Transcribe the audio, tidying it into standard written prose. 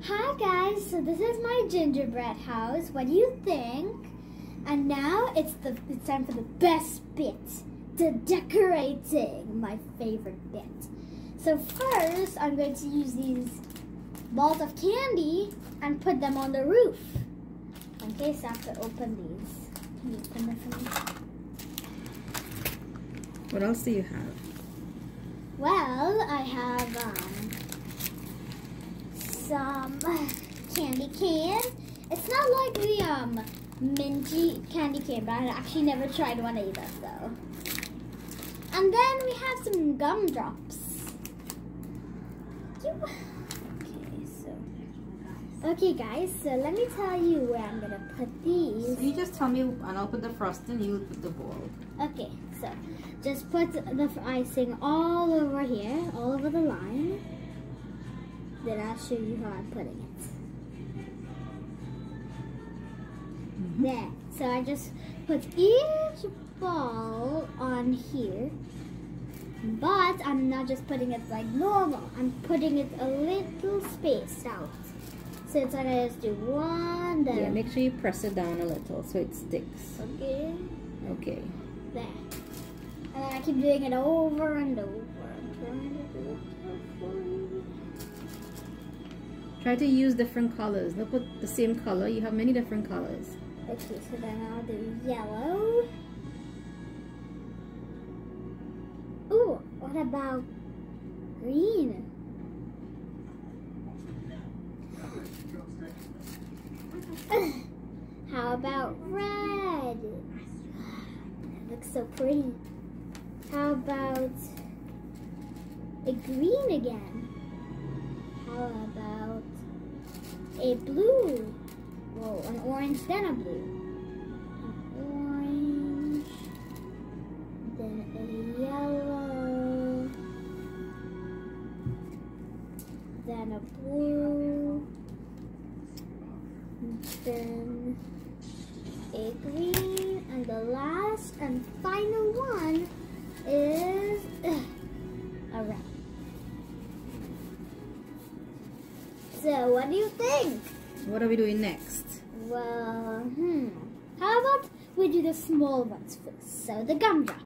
Hi guys, so this is my gingerbread house. What do you think? And now it's time for the best bit, the decorating, my favorite bit. So first, I'm going to use these balls of candy and put them on the roof. Okay, so I have to open these. Can you open them for me? What else do you have? Well, I have some candy cane. It's not like the minty candy cane, but I actually never tried one either, so. And then we have some gumdrops. Okay guys, so let me tell you where I'm gonna put these. So you just tell me and I'll put the frosting, you put the ball. Okay, so just put the icing all over here, all over the line. Then I'll show you how I'm putting it. There. So I just put each ball on here. But I'm not just putting it like normal. I'm putting it a little spaced out. So it's like I just do one, then... Yeah, make sure you press it down a little so it sticks. Okay. Okay. There. And then I keep doing it over and over. I'm trying to do it carefully. Try to use different colors. Don't put the same color. You have many different colors. Okay, so then I'll do yellow. Ooh, what about green? How about red? That looks so pretty. How about a green again? How about a blue? Whoa, an orange, then a blue. An orange, then a yellow, then a blue, then a green, and the last and final one is a red. So what do you think? What are we doing next? Well, how about we do the small ones first? So the gumdrop.